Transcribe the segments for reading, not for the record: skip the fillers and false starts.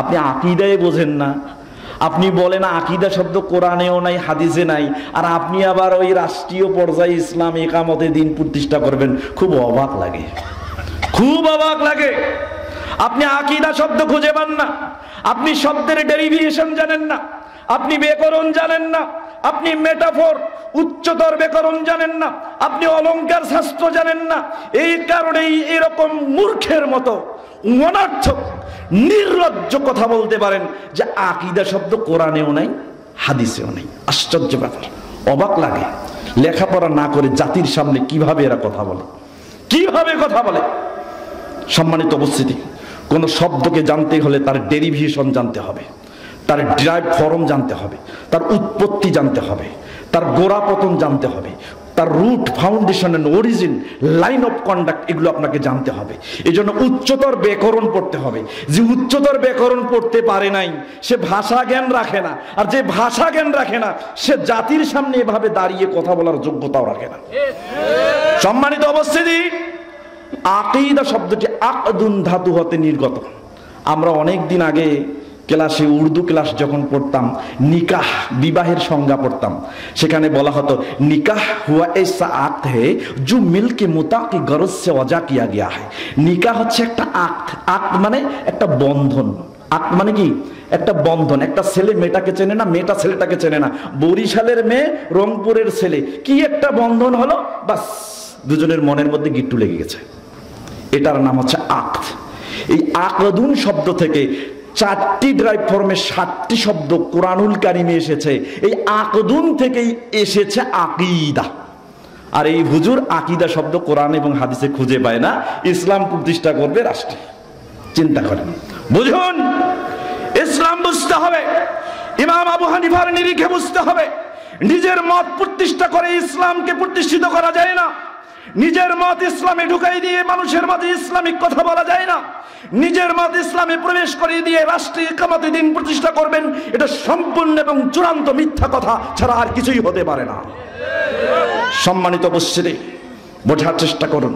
আপনি আকীদায় বোঝেন না, আপনি বলেন আকীদা শব্দ কোরআনেও নাই হাদিসে নাই, আর আপনি আবার ওই রাষ্ট্রীয় পর্যায়ে ইসলাম ইকামতে দিন প্রতিষ্ঠা করবেন। খুব অবাক লাগে, খুব অবাক লাগে। আপনি আকীদা শব্দ খুঁজে পান না, আপনি শব্দের ডেরিভেশন জানেন না, আপনি ব্যাকরণ জানেন না, আপনি মেটাফোর উচ্চতর ব্যাকরণ জানেন না, আপনি অলংকার শাস্ত্র জানেন না। এই কারণেই এরকম মূর্খের মতো অনর্থক নির্লজ্জ কথা বলতে পারেন যে আকীদা শব্দ কোরআনেও নাই হাদিসেও নাই। আশ্চর্য ব্যাপার, অবাক লাগে। লেখাপড়া না করে জাতির সামনে কিভাবে এরা কথা বলে, কিভাবে কথা বলে। সম্মানিত উপস্থিতি, কোন শব্দকে জানতে হলে তার ডেরিভেশন জানতে হবে, তার ডিরাইভ ফর্ম জানতে হবে, তার উৎপত্তি জানতে হবে, তার গোড়াপতন জানতে হবে, তার root, foundation and origin, line of conduct, এগুলো আপনাকে জানতে হবে। এই জন্য উচ্চতর ব্যাকরণ পড়তে হবে। যে উচ্চতর ব্যাকরণ পড়তে পারে নাই সে ভাষা জ্ঞান রাখে না, আর যে ভাষা জ্ঞান রাখে না সে জাতির সামনে এভাবে দাঁড়িয়ে কথা বলার যোগ্যতাও রাখে না। সম্মানিত উপস্থিতি, আকীদা শব্দটি আকদুন ধাতু হতে নির্গত। আমরা অনেক দিন আগে ক্লাসে, উর্দু ক্লাস যখন পড়তাম, নিকাহ বিবাহের সংজ্ঞা পড়তাম, সেখানে বলা হতো নিকাহ হুয়া ऐसा आक्ट है जो मिल के मुता की गरज से वजह किया गया है। নিকাহ হচ্ছে একটা আক্ট। আক্ট মানে একটা বন্ধন। আক্ট মানে কি? একটা বন্ধন। একটা ছেলে মেয়েটাকে চেনে না, মেয়েটা ছেলেটাকে চেনে না, বরিশালের মেয়ে রংপুরের ছেলে, কি একটা বন্ধন হলো, বাস দুজনের মনের মধ্যে গিট্টু লেগে গেছে। এটার নাম হচ্ছে আক্ট। এই আকদুন শব্দ থেকে 4টি ড্রাইভ ফর্মে 7টি শব্দ কোরআনুল কারিমে এসেছে। এই আকদুন থেকেই এসেছে আকীদা। আর এই হুজুর আকীদা শব্দ কোরআন এবং হাদিসে খুঁজে পায় না, ইসলাম প্রতিষ্ঠা করবে রাষ্ট্রে। চিন্তা করেন, বুঝুন, ইসলাম বুঝতে হবে, ইমাম আবু হানিফার নিরিখে বুঝতে হবে। নিজের মত প্রতিষ্ঠা করে ইসলামকে প্রতিষ্ঠিত করা যায় না। নিজের মত ইসলামে ঢুকাই দিয়ে মানুষের মাঝে ইসলামিক কথা বলা যায় না। নিজের মত ইসলামে প্রবেশ করিয়ে দিয়ে রাষ্ট্রীয় ইকামতে দিন প্রতিষ্ঠা করবেন, এটা সম্পূর্ণ এবং চূড়ান্ত মিথ্যা কথা ছাড়া আর কিছুই হতে পারে না। সম্মানিত উপস্থিতি, বোঝার চেষ্টা করুন।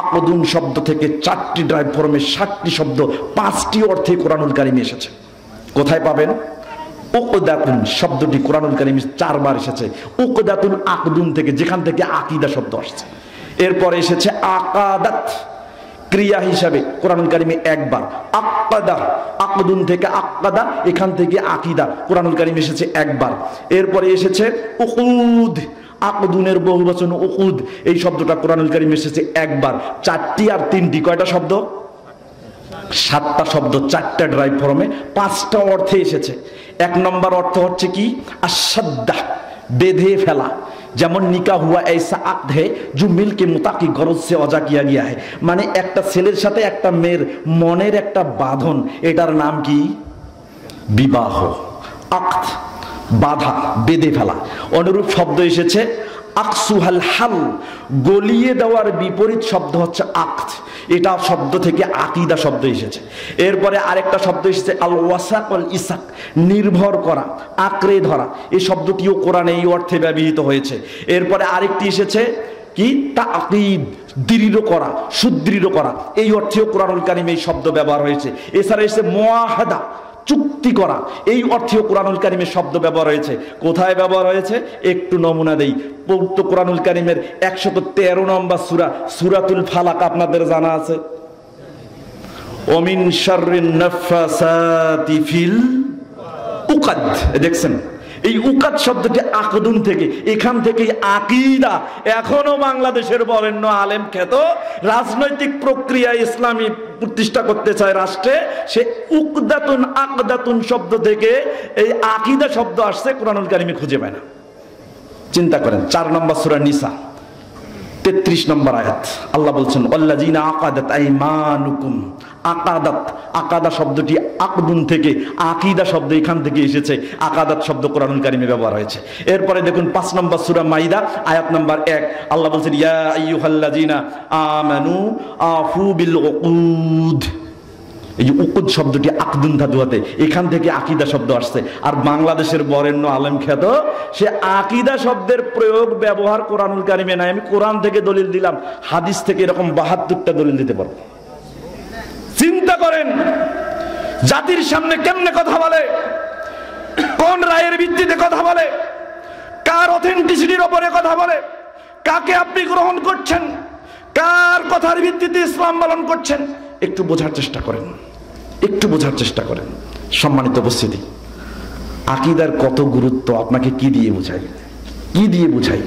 আকদুন শব্দ থেকে 4টি ড্রাইভ ফর্মে 7টি শব্দ 5টি অর্থে কোরআনুল কারিমে এসেছে। কোথায় পাবেন? উকদাতুন শব্দটি কোরআনুল কারিমে 4 বার এসেছে। উকদাতুন আকদুন থেকে, যেখান থেকে আকীদা শব্দ আসছে। এরপরে এসেছে আকাদাত, ক্রিয়া হিসাবে কোরআনুল কারিমে 1 বার। আকাদা, আকদুন থেকে আকাদা, এখান থেকে আকীদা কোরআনুল কারিমে এসেছে 1 বার। এরপরে এসেছে উকুদ, আকদুনের বহুবচন উকুদ, এই শব্দটা কোরআনুল কারিমে এসেছে 1 বার। 4টি আর 3টি, কয়টা শব্দ? 7টা শব্দ, 4টা ড্রাইভ ফর্মে 5টা অর্থে এসেছে। 1 নম্বর অর্থ হচ্ছে কি? আশাদ্দা, বেঁধে ফেলা। যেমন নিকাহ হুয়া ऐसा आक्ट है जो मिल के मुता की गरज से वजह किया गया है। মানে একটা ছেলের সাথে একটা মেয়ের মনের একটা বাঁধন, এটার নাম কি? বিবাহ। আক্ত, বাধা, বেঁধে ফেলা। অনুরূপ শব্দ এসেছে আকসুহাল হাল, গলিয়ে দেওয়ার বিপরীত শব্দ হচ্ছে আক্ত। এটা শব্দ থেকে আকীদা শব্দ এসেছে। এরপরে আরেকটা শব্দ এসেছে আল ওয়াসাক আল ইসাক, নির্ভর করা, আঁকড়ে ধরা। এই শব্দটিও কোরআনে এই অর্থে ব্যবহৃত হয়েছে। এরপরে আরেকটি এসেছে কি? তাকিদ, দৃঢ় করা, সুদৃঢ় করা। এই অর্থেও কোরআনুল কারিমে এই শব্দ ব্যবহার হয়েছে। এছাড়া এসেছে মুআহাদা, চুক্তি করা। এই অর্থেও কোরআনুল কারিমের শব্দ ব্যবহার হয়েছে। কোথায় ব্যবহার হয়েছে একটু নমুনা দেই। পবিত্র কোরআনুল কারিমের 113 নম্বর সূরা, সূরাতুল ফালাক আপনাদের জানা আছে। ওমিন শাররিন নাফাসাতি ফিল উকাদ, দেখছেন এই উকাদ শব্দটি আকদুন থেকে, এখান থেকে আকীদা। এখনো বাংলাদেশের বরেণ্য আলেম খ্যাত রাজনৈতিক প্রক্রিয়া ইসলামী প্রতিষ্ঠা করতে চায় রাষ্ট্রে, সে উকদাতুন আকদাতুন শব্দ থেকে এই আকীদা শব্দ আসছে, কোরআনুল কারিমে খুঁজে পায় না। চিন্তা করেন। 4 নম্বর সূরা নিসা 33 নম্বর আয়াত, আল্লাহ বলছেন আল্লাযীনা আকাদাত আইমানুকুম। আকাদাত, আকাদা শব্দটি আকদুন থেকে, আকীদা শব্দ এখান থেকে এসেছে। আকাদাত শব্দ কোরআনুল কারিমে ব্যবহার হয়েছে। এরপরে দেখুন 5 নম্বর সূরা মাইদা আয়াত নাম্বার 1, আল্লাহ বলছেন ইয়া আইয়ুহাল্লাযীনা আমানু আফু বিল উকুদ। এই যে উকুদ শব্দটি আকদুন ধাতুতে, এখান থেকে আকীদা শব্দ আসছে। আর বাংলাদেশের বরেণ্য আলেম খ্যাত সে আকীদা শব্দের প্রয়োগ ব্যবহার কোরআনুল কারিমে নাই। আমি কোরআন থেকে দলিল দিলাম, হাদিস থেকে এরকম 72টা দলিল দিতে পারবো। চিন্তা করেন, জাতির সামনে কেমনে কথা বলে, কোন রায়ের ভিত্তিতে কথা বলে, কার অথেন্টিসিটির উপরে কথা বলে, কাকে আপনি গ্রহণ করছেন, কার কথার ভিত্তিতে ইসলাম পালন করছেন, একটু বোঝার চেষ্টা করেন, একটু বোঝার চেষ্টা করেন। সম্মানিত উপস্থিতি, আকীদার কত গুরুত্ব আপনাকে কি দিয়ে বুঝাই, কি দিয়ে বুঝাই?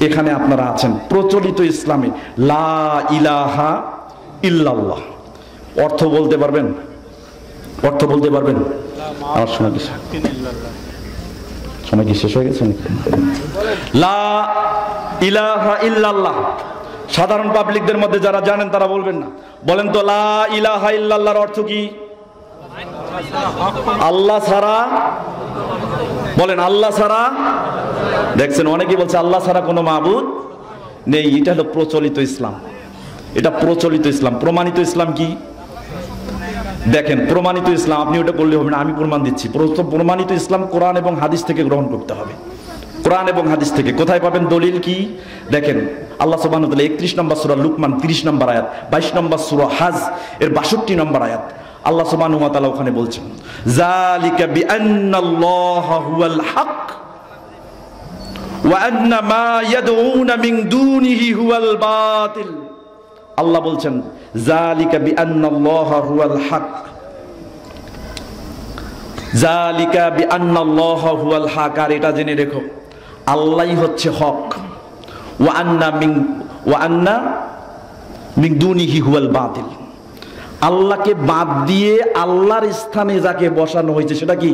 এখানে আপনারা আছেন প্রচলিত ইসলামে লা ইলাহা ইল্লাল্লাহ, অর্থ বলতে পারবেন? অর্থ বলতে পারবেন? আর সময় কি শেষ হয়ে গেছে? লা ইলাহা ইল্লাল্লাহ সাধারণ পাবলিকদের মধ্যে যারা জানেন তারা বলবেন না। বলেন তো লা ইলাহা ইল্লাল্লাহর অর্থ কি? আল্লাহ ছাড়া, বলেন আল্লাহ ছাড়া। দেখছেন অনেকেই বলছে আল্লাহ ছাড়া কোনো মাবুদ নেই। এটা হলো প্রচলিত ইসলাম, এটা প্রচলিত ইসলাম। প্রমাণিত ইসলাম কি? দেখেন প্রমাণিত ইসলাম আপনি ওটা করলে হবে না, আমি প্রমাণ দিচ্ছি। প্রমাণিত ইসলাম কোরআন এবং হাদিস থেকে গ্রহণ করতে হবে, কোরআন এবং হাদিস থেকে। কোথায় পাবেন দলিল কি? দেখেন আল্লাহ সুবহানাহু ওয়া তাআলা 31 নম্বর সূরা লুকমান 30 নম্বর আয়াত, 22 নম্বর সূরা হাজ এর 62 নম্বর আয়াত আল্লাহ সুবহানাহু ওয়া তাআলা ওখানে বলছেন যালিকা বিআন্নাল্লাহা হুয়াল হক ওয়া আন্না মা ইয়াদউনা মিন দুনিহি হুয়াল বাতিল। আল্লাহ বলছেন যালিকা বিআন্নাল্লাহা হুয়াল হক, যালিকা বিআন্নাল্লাহা হুয়াল হক। আর এটা জেনে রেখো আল্লাহই হচ্ছে হক। ওয়া আন্না মিন দুনিহি হুয়াল বাতিল। আল্লাহকে বাদ দিয়ে আল্লাহর স্থানে যাকে বসানো হয়েছে সেটা কি?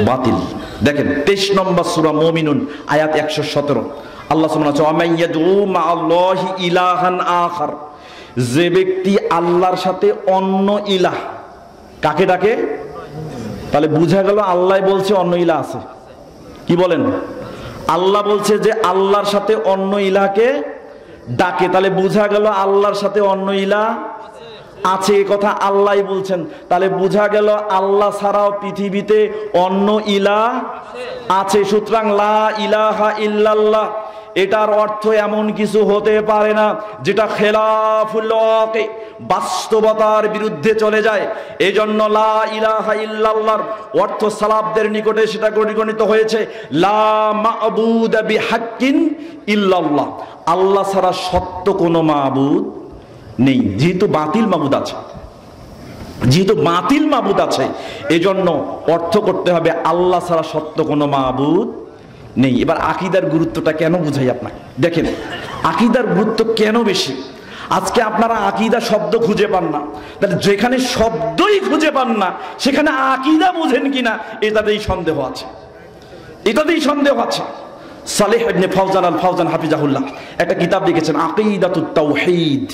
বাতিল। দেখেন 23 নম্বর সূরা মুমিনুন আয়াত 117 আল্লাহ সুবহানাহু ওয়া তাআলা মাইয়াদু মাআল্লাহি ইলাহান আখার, যে ব্যক্তি আল্লাহর সাথে অন্য ইলাহ, কাকে ডাকে? তাহলে বুঝা গেল আল্লাহ বলছে অন্য ইলাহ আছে। কি বলেন? আল্লাহ বলছে যে আল্লাহর সাথে অন্য ইলাহকে ডাকে, তাহলে বুঝা গেল আল্লাহর সাথে অন্য ইলাহ আছে, এই কথা আল্লাহই বলছেন। তাহলে বোঝা গেল আল্লাহ ছাড়াও পৃথিবীতে অন্য ইলাহ আছে। সুতরাং লা ইলাহা ইল্লাল্লাহ এটার অর্থ এমন কিছু হতে পারে না যেটা খেলাফুল ওয়াকি, বাস্তবতার বিরুদ্ধে চলে যায়। এজন্য লা ইলাহা ইল্লাল্লাহর অর্থ সালাফদের নিকটে সেটা গণিত হয়েছে লা মা'বুদা বিহাক্কিন ইল্লাল্লাহ, আল্লাহ ছাড়া সত্য কোনো মাবুদ নেই। যেহেতু বাতিল মাবুদ আছে, যেহেতু বাতিল মাবুদ আছে, এজন্য অর্থ করতে হবে আল্লাহ ছাড়া সত্য কোনো মাবুদ নেই। এবার আকীদার গুরুত্বটা কেন বুঝাই আপনাকে। দেখেন আকীদার গুরুত্ব কেন বেশি। আজকে আপনারা আকীদা শব্দ খুঁজে পান না, তাহলে যেখানে শব্দই খুঁজে পান না সেখানে আকীদা বুঝেন কিনা এটাতেই সন্দেহ আছে, এটাতেই সন্দেহ আছে। সালেহ ইবনে ফাওজান আল ফাওজান হাফিজাহুল্লাহ একটা কিতাব লিখেছেন আকীদাতুত তাওহীদ,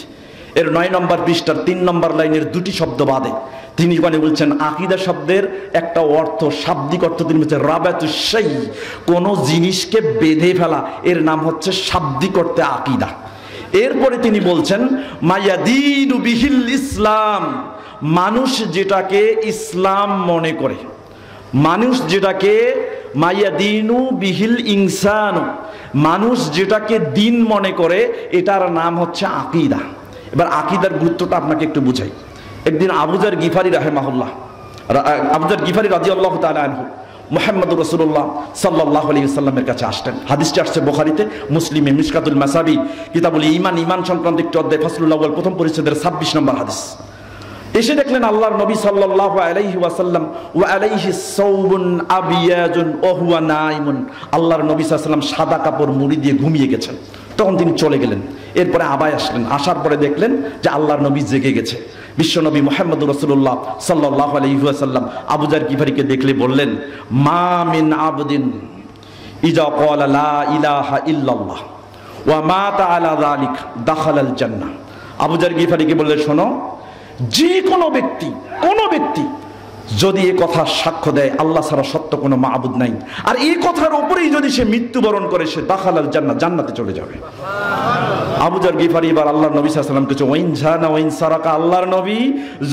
এর 9 নম্বর পৃষ্ঠার 3 নম্বর লাইনের 2টি শব্দ বাদে তিনি বলছেন আকীদা শব্দের একটা অর্থ, শাব্দিক অর্থ তিনি বলছেন রাবাতুশ শাই, কোন জিনিসকে বেঁধে ফেলা, এর নাম হচ্ছে শাব্দিক অর্থে আকীদা। এরপরে তিনি বলছেন মায়াদিনু বিহিল ইসলাম, মানুষ যেটাকে ইসলাম মনে করে, মানুষ যেটাকে মায়াদিনু বিহিল ইনসান, মানুষ যেটাকে দিন মনে করে, এটার নাম হচ্ছে আকীদা। এবার আকীদার গুরুত্বটা আপনাকে একটু বুঝাই। একদিন আবু যার গিফারি রাহিমাহুল্লাহ, আবু যার গিফারি রাদিয়াল্লাহু তাআলা আনহু মুহাম্মদুর রাসূলুল্লাহ সাল্লাল্লাহু আলাইহি ওয়াসাল্লামের কাছে আসতেন। হাদিসটি আসছে বুখারীতে, মুসলিমে, মিশকাতুল মাসাবি, কিতাবুল ঈমান, ঈমান সংক্রান্ত একটি অধ্যায় ফাসলুল আউয়াল প্রথম পরিচ্ছেদের 26 নম্বর হাদিস। এসে দেখলেন আল্লাহর নবী সাল্লাল্লাহু আলাইহি ওয়াসাল্লাম ওয়া আলাইহি সাওবুন আবিয়াজুন ওয়া হুয়া নাইমুন, আল্লাহর নবী সাল্লাল্লাহু আলাইহি ওয়াসাল্লাম সাদা কাপড় মুড়ি দিয়ে ঘুমিয়ে গেছেন। তখন তিনি চলে গেলেন। এরপরে আবার আসলেন, আসার পরে দেখলেন যে আল্লাহর নবী জেগে গেছে। বিশ্বনবী মুহাম্মদুর রাসূলুল্লাহ সাল্লাল্লাহু আলাইহি ওয়াসাল্লাম আবু যার গিফারিকে দেখলে বললেন মা মিন আবদিন ইজা ক্বালা লা ইলাহা ইল্লাল্লাহ ওয়া মাতা আলা যালিক দাখালাল জান্নাহ। আবু যার গিফারিকে বললেন শোনো, যে কোনো ব্যক্তি যদি এ কথা সাক্ষ্য দেয় আল্লাহ ছাড়া সত্য কোনো মাবুদ নাই, আর এই কথার উপরেই যদি সে মৃত্যুবরণ করে, সে দাখালাল জান্নাত, জান্নাতে চলে যাবে। আবু যার গিফারি এবার আল্লাহর নবী সাল্লাল্লাহু আলাইহি ওয়াসাল্লাম কিছু ওয়াইন জানা ওয়াইন সারাকা, আল্লাহর নবী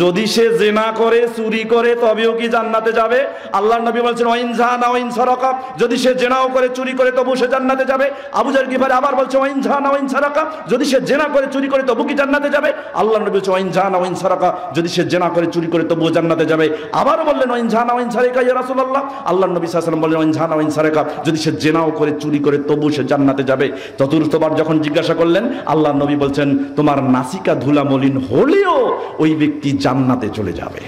যদি সে জিনা করে, চুরি করে, তবেও কি জান্নাতে যাবে? আল্লাহর নবী বলছেন ওয়াইন জানা ওয়াইন সারাকা, যদি সে জিনাও করে, চুরি করে, তবু সে জান্নাতে যাবে। আবু যার গিফারি আবার বলছে ওয়াইন জানা ওয়াইন সারাকা, যদি সে জিনা করে, চুরি করে, তবু কি জান্নাতে যাবে? আল্লাহর নবী বলছেন ওয়াইন জানা ওয়াইন সারাকা, যদি সে জিনা করে, চুরি করে, তবু জান্নাতে যাবে। আবারও বললেন ওয়াইন জানা ওয়াইন সারাকা ইয়া রাসূলুল্লাহ, আল্লাহর নবী সাল্লাল্লাহু আলাইহি ওয়াসাল্লাম বললেন ওয়াইন জানা ওয়াইন সারাকা, যদি সে জিনাও করে, চুরি করে, তবু সে জান্নাতে যাবে। চতুর্থবার যখন জিজ্ঞাসা করলেন, আল্লাহর নবী বলছেন তোমার নাসিকা ধুলা মলিন হলেও ওই ব্যক্তি জান্নাতে চলে যাবে।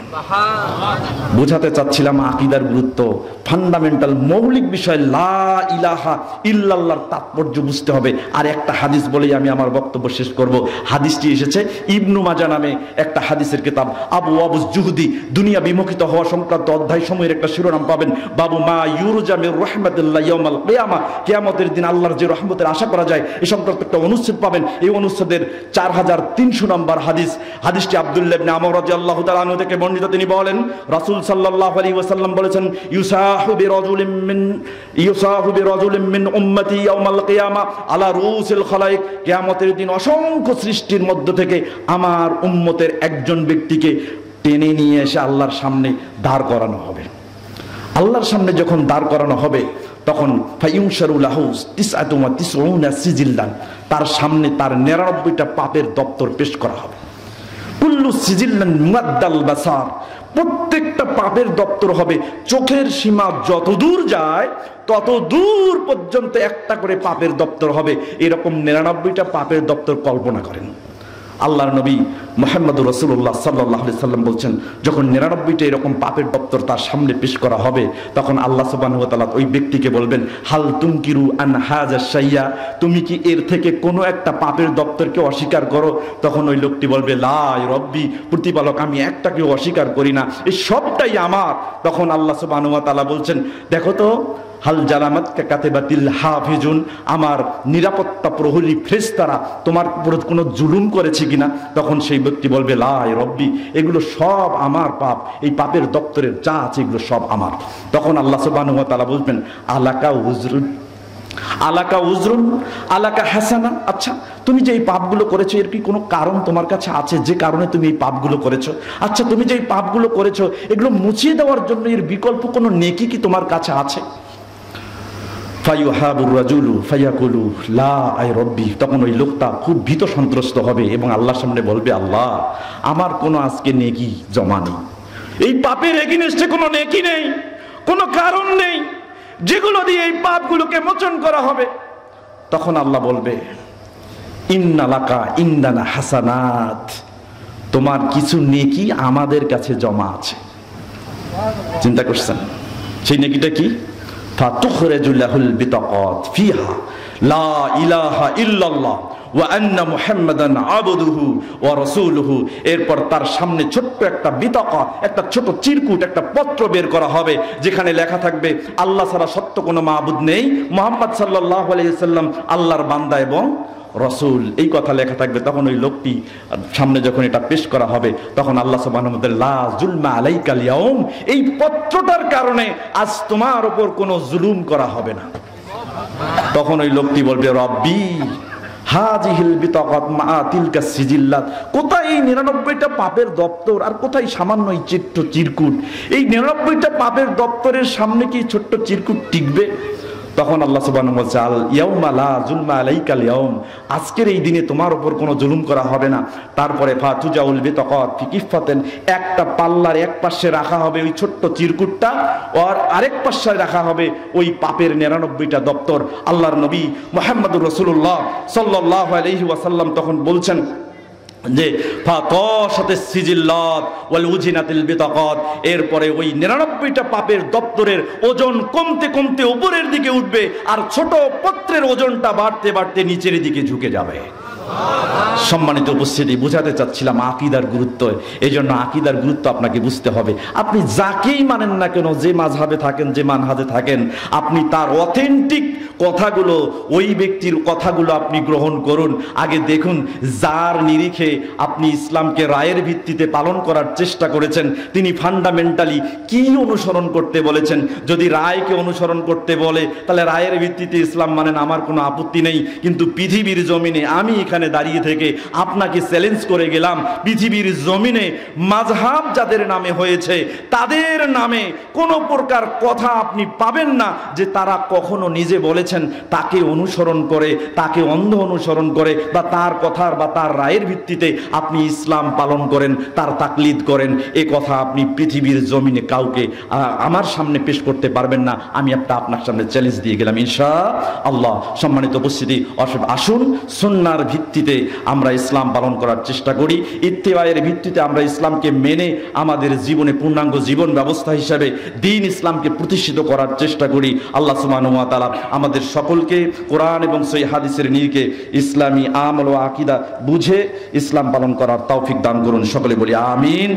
বোঝাতে চাচ্ছিলাম আকীদার গুরুত্ব, ফান্ডামেন্টাল মৌলিক বিষয় লা ইলাহা ইল্লাল্লাহর তাৎপর্য বুঝতে হবে। আর একটা হাদিস বলেই আমি আমার বক্তব্য শেষ করব। হাদিসটি এসেছে ইবনু মাজাহ নামে একটা হাদিসের কিতাব, আবু ওয়াবুস জুহদি দুনিয়া বিমুখিত হওয়া সংক্রান্ত অধ্যায় সময়ের একটা শিরোনাম পাবেন, বাবু মা ইউরজা মির রাহমাতিল্লাহ ইয়াউমাল কিয়ামা, কিয়ামতের দিন আল্লাহর যে রহমতের আশা করা যায় এ সংক্রান্ত একটা অনুচ্ছেদ পাবেন। এই অনুচ্ছেদের 4300 নম্বর হাদিস। হাদিসটি আব্দুল্লাহ ইবনে আমর রাদিয়াল্লাহু তাআলা আনহু থেকে বর্ণিত। তিনি বলেন রাসূল সাল্লাল্লাহু আলাইহি ওয়াসাল্লাম বলেছেন ইউসাহু বিরাজুলিন মিন উম্মতি ইয়াউমাল কিয়ামা আলা রুসিল খালাইক, কিয়ামতের দিন অসংখ্য সৃষ্টির মধ্য থেকে আমার উম্মতের একজন ব্যক্তিকে টেনে নিয়ে এসে আল্লাহর সামনে দাঁড় করানো হবে। আল্লাহর সামনে যখন দাঁড় করানো হবে তখন ফায়ুনশারু লাহু তিসআতুম ওয়া তিসউনা সিজিল্লান, তার সামনে তার 99টা পাপের দপ্তর পেশ করা হবে। কুল্লু সিজিল্লান মুআদ্দাল বাসার, প্রত্যেকটা পাপের দপ্তর হবে চোখের সীমা যত দূর যায় তত দূর পর্যন্ত একটা করে পাপের দপ্তর হবে। এরকম 99টা পাপের দপ্তর কল্পনা করেন। আল্লাহর নবী মুহাম্মদুর রাসূলুল্লাহ সাল্লাল্লাহু আলাইহি সাল্লাম বলছেন যখন 99টা এরকম পাপের দপ্তর তার সামনে পেশ করা হবে তখন আল্লাহ সুবহানাহু ওয়া তাআলা ওই ব্যক্তিকে বলবেন হাল তুনকিরু আন হাযা শাইয়া, তুমি কি এর থেকে কোনো একটা পাপের দপ্তরকে অস্বীকার করো? তখন ওই লোকটি বলবে লা রব্বি, প্রতিপালক আমি একটাকেও অস্বীকার করি না, এই সবটাই আমার। তখন আল্লাহ সুবহানাহু ওয়া তাআলা বলছেন দেখো তো হাল জালামাতকা কাতিবাতিল হাফিজুন, আমার নিরাপত্তা প্রহরী ফেরেশতারা তোমার উপর কোনো জুলুম করেছে কিনা? তখন সেই ব্যক্তি বলবে লা রব্বি, এগুলো সব আমার পাপ, এই পাপের দপ্তরের যা আছে এগুলো সব আমার। তখন আল্লাহ সুবহানাহু ওয়া তাআলা বলবেন আলাকা উজরুন আলাকা উজরুন আলাকা হাসানা, আচ্ছা তুমি যে এই পাপগুলো করেছো এর কি কোনো কারণ তোমার কাছে আছে যে কারণে তুমি এই পাপগুলো করেছো? আচ্ছা তুমি যে এই পাপগুলো করেছো এগুলো মুছিয়ে দেওয়ার জন্য এর বিকল্প কোনো নেকি কি তোমার কাছে আছে? ফায়ুহাবুর রাজুলু ফায়াকুলু লা আই রব্বি, তখন ওই লোকটা খুব ভীত সন্ত্রস্ত হবে এবং আল্লাহর সামনে বলবে আল্লাহ আমার কোনো আজকে নেকি জমা নেই, এই পাপের এগেইনস্টে কোনো নেকি নেই, কোনো কারণ নেই যেগুলো দিয়ে এই পাপগুলোকে মোচন করা হবে। তখন আল্লাহ বলবে ইন্নালাকা ইন্দানা হাসানাত, তোমার কিছু নেকি আমাদের কাছে জমা আছে। চিন্তা করছেন সেই নেকিটা কি? ফাতুখরিজুল বিতাকাত ফিহা লা ইলাহা ইল্লাল্লাহ ওয়া আন্না মুহাম্মাদান আবদুহু ওয়া রাসূলুহু। এরপর তার সামনে ছোট্ট একটা বিতাকা, একটা ছোট চিরকুট, একটা পত্র বের করা হবে যেখানে লেখা থাকবে আল্লাহ ছাড়া সত্য কোনো মাবুদ নেই, মুহাম্মদ সাল্লাল্লাহু আলাইহি ওয়াসাল্লাম আল্লাহর বান্দা এবং রসুল, এই কথা লেখা থাকবে। তখন ওই লোকটি সামনে যখন এটা পেশ করা হবে তখন আল্লাহ সুবহানাহু ওয়া তাআলা লা যুলমা আলাইকাল ইয়াউম, এই পত্রটার কারণে আজ তোমার উপর কোনো জুলুম করা হবে না। তখন ওই লোকটি বলবে রব্বি হাযিহিল বিতাকাত মা তিলকা সিজিল্লাত, কোথায় এই 99টা পাপের দপ্তর আর কোথায় সামান্য এই ছোট্ট চিরকুট? এই 99টা পাপের দপ্তরের সামনে কি ছোট্ট চিরকুট টিকবে? তখন আল্লাহ সুবহানাহু ওয়া তাআলা ইয়াউমা লা যুলমা আলাইকাল ইয়াউম, আজকের এই দিনে তোমার উপর কোনো জুলুম করা হবে না। তারপরে ফাতুজাউল বিতাকাত ফি কিফাতেন, একটা পাল্লার এক পাশে রাখা হবে ওই ছোট্ট চিরকুটটা আর আরেক পাশে রাখা হবে ওই পাপের 99টা দপ্তর। আল্লাহর নবী মুহাম্মদুর রাসূলুল্লাহ সাল্লাল্লাহু আলাইহি ওয়াসাল্লাম তখন বলছেন যে ফাতাশাতিস সিজিল্লাত ওয়াল উজিনাতিল বিতাকাত, এরপরে ওই 99টা পাপের দপ্তরের ওজন কমতে কমতে উপরের দিকে উঠবে আর ছোট পত্রের ওজনটা বাড়তে বাড়তে নিচের দিকে ঝুঁকে যাবে। সম্মানিত উপস্থিতি, বোঝাতে চাচ্ছিলাম আকীদার গুরুত্ব। এই জন্য আকীদার গুরুত্ব আপনাকে বুঝতে হবে। আপনি যাকেই মানেন না কেন, যে মাযহাবে থাকেন, যে মানহাজে থাকেন, আপনি তার অথেন্টিক কথাগুলো, ওই ব্যক্তির কথাগুলো আপনি গ্রহণ করুন। আগে দেখুন যার নিরিখে আপনি ইসলামকে রায়ের ভিত্তিতে পালন করার চেষ্টা করেছেন, তিনি ফান্ডামেন্টালি কি অনুসরণ করতে বলেছেন। যদি রায়কে অনুসরণ করতে বলে তাহলে রায়ের ভিত্তিতে ইসলাম মানেন, আমার কোনো আপত্তি নেই। কিন্তু পৃথিবীর জমিনে আমি এখানে দাঁড়িয়ে থেকে আপনাকে চ্যালেঞ্জ করে গেলাম, পৃথিবীর জমিনে মাযহাব যাদের নামে হয়েছে তাদের নামে কোনো প্রকার কথা আপনি পাবেন না যে তারা কখনো নিজে বলেছেন তাকে অনুসরণ করে, তাকে অন্ধ অনুসরণ করে, বা তার কথার বা তার রায়ের ভিত্তিতে আপনি ইসলাম পালন করেন, তার তাকলিদ করেন। এ কথা আপনি পৃথিবীর জমিনে কাউকে আমার সামনে পেশ করতে পারবেন না। আমি আপনার সামনে চ্যালেঞ্জ দিয়ে গেলাম ইনশাআল্লাহ। সম্মানিত উপস্থিতি, আসুন সুন্নাহর ভিত্তিতে আমরা ইসলাম পালন করার চেষ্টা করি। ইত্তেবায়ের ভিত্তিতে আমরা ইসলামকে মেনে আমাদের জীবনে পূর্ণাঙ্গ জীবন ব্যবস্থা হিসাবে দ্বীন ইসলামকে প্রতিষ্ঠিত করার চেষ্টা করি। আল্লাহ সুবহানাহু ওয়া তাআলা আমাদের সকলকে কোরআন এবং সহিহ হাদিসের নিরিখে ইসলামী আমল ও আকীদা বুঝে ইসলাম পালন করার তৌফিক দান করুন। সকলে বলি আমিন।